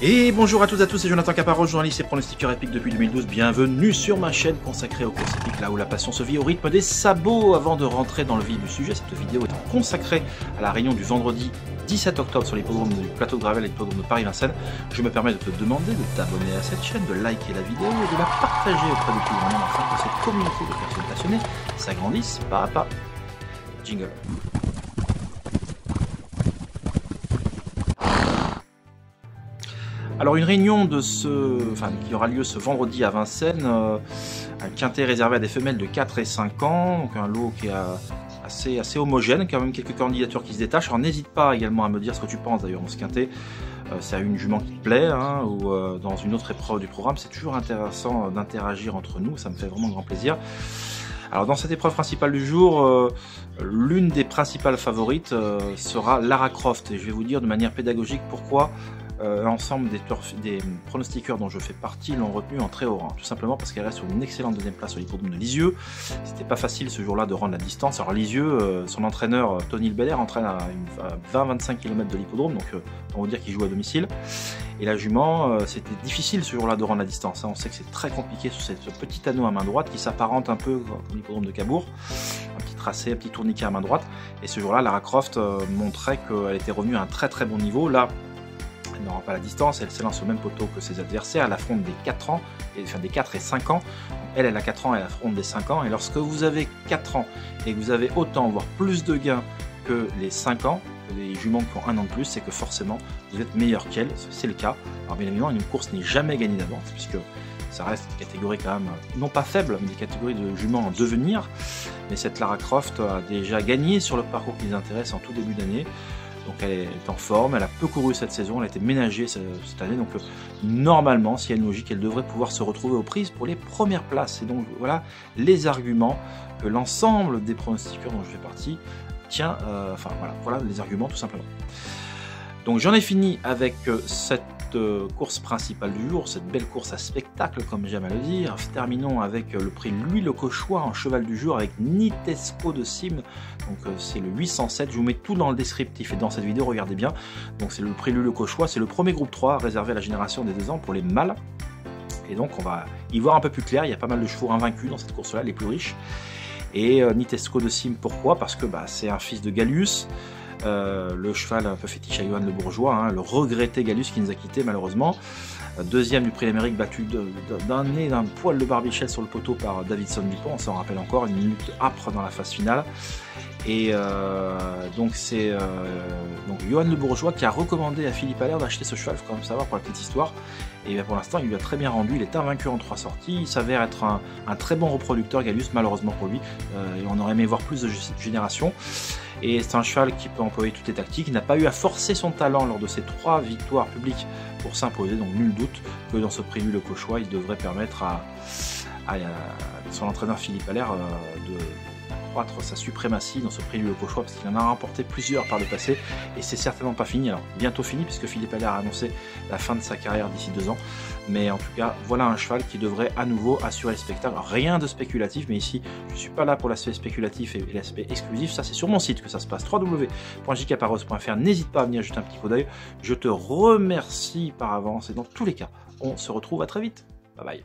Et bonjour à toutes et à tous, c'est Jonathan Caparo, journaliste et pronostiqueur épique depuis 2012. Bienvenue sur ma chaîne consacrée aux courses épiques, là où la passion se vit au rythme des sabots. Avant de rentrer dans le vif du sujet, cette vidéo étant consacrée à la réunion du vendredi 17 octobre sur l'hippodrome du plateau de Gravel et l'hippodrome de Paris-Vincennes, je me permets de te demander de t'abonner à cette chaîne, de liker la vidéo et de la partager auprès de tout le monde afin que cette communauté de personnes passionnées s'agrandisse pas à pas. Jingle. Alors une réunion qui aura lieu ce vendredi à Vincennes, un quintet réservé à des femelles de 4 et 5 ans, donc un lot qui est assez homogène, quand même quelques candidatures qui se détachent. Alors n'hésite pas également à me dire ce que tu penses d'ailleurs dans ce quintet, c'est une jument qui te plaît, ou dans une autre épreuve du programme, c'est toujours intéressant d'interagir entre nous, ça me fait vraiment grand plaisir. Alors dans cette épreuve principale du jour, l'une des principales favorites sera Lara Croft, et je vais vous dire de manière pédagogique pourquoi l'ensemble des pronostiqueurs dont je fais partie l'ont retenue en très haut rang. Tout simplement parce qu'elle reste sur une excellente deuxième place sur l'hippodrome de Lisieux. C'était pas facile ce jour-là de rendre la distance. Alors Lisieux, son entraîneur Tony Lebelair entraîne à 20-25 km de l'hippodrome, donc on va dire qu'il joue à domicile. Et la jument, c'était difficile ce jour-là de rendre la distance. On sait que c'est très compliqué sur ce petit anneau à main droite qui s'apparente un peu comme l'hippodrome de Cabourg. Un petit tracé, un petit tourniquet à main droite. Et ce jour-là, Lara Croft montrait qu'elle était revenue à un très très bon niveau. Là, elle n'aura pas la distance, elle s'élance au même poteau que ses adversaires, elle affronte des 4 ans, enfin des 4 et 5 ans. Elle a 4 ans, elle affronte des 5 ans. Et lorsque vous avez 4 ans et que vous avez autant, voire plus de gains que les 5 ans, les juments qui ont 1 an de plus, c'est que forcément vous êtes meilleur qu'elle, c'est le cas. Alors bien évidemment, une course n'est jamais gagnée d'avance, puisque ça reste une catégorie quand même, non pas faible, mais des catégories de juments en devenir. Mais cette Lara Croft a déjà gagné sur le parcours qui les intéresse en tout début d'année. Donc elle est en forme, elle a peu couru cette saison, elle a été ménagée cette année, donc normalement, s'il y a une logique, elle devrait pouvoir se retrouver aux prises pour les premières places. Et donc voilà les arguments que l'ensemble des pronostiqueurs dont je fais partie tient, voilà les arguments tout simplement. Donc j'en ai fini avec cette course principale du jour, cette belle course à spectacle comme j'aime à le dire. Terminons avec le prix Louis Le Cauchois en cheval du jour avec Nitesco de Sim, donc c'est le 807, je vous mets tout dans le descriptif et dans cette vidéo, regardez bien. Donc c'est le prix Louis Le Cauchois, c'est le premier groupe 3 réservé à la génération des 2 ans pour les mâles. Et donc on va y voir un peu plus clair, il y a pas mal de chevaux invaincus dans cette course là, les plus riches. Et Nitesco de Sim, pourquoi? Parce que c'est un fils de Gallius. Le cheval un peu fétiche à Johan Le Bourgeois, le regretté Gallius qui nous a quittés malheureusement. Deuxième du prix d'Amérique, battu d'un nez, d'un poil de barbichette sur le poteau par Davidson Dupont, on s'en rappelle encore, une lutte âpre dans la phase finale. Et donc c'est Johan Le Bourgeois qui a recommandé à Philippe Allaire d'acheter ce cheval, il faut quand même savoir pour la petite histoire. Et pour l'instant, il lui a très bien rendu, il est invaincu en 3 sorties, il s'avère être un très bon reproducteur, Gallius, malheureusement pour lui, et on aurait aimé voir plus de générations. Et c'est un cheval qui peut employer toutes les tactiques, il n'a pas eu à forcer son talent lors de ses 3 victoires publiques pour s'imposer, donc nul doute que dans ce prix Le Cauchois, il devrait permettre à son entraîneur Philippe Allaire de croître sa suprématie dans ce prix Le Cauchois, parce qu'il en a remporté plusieurs par le passé, et c'est certainement pas fini, alors bientôt fini, puisque Philippe Allaire a annoncé la fin de sa carrière d'ici 2 ans, mais en tout cas, voilà un cheval qui devrait à nouveau assurer le spectacle. Rien de spéculatif, mais ici, je ne suis pas là pour l'aspect spéculatif et l'aspect exclusif, ça c'est sur mon site que ça se passe, www.jcaparros.fr, n'hésite pas à venir jeter un petit coup d'œil, je te remercie par avance, et dans tous les cas, on se retrouve à très vite, bye bye.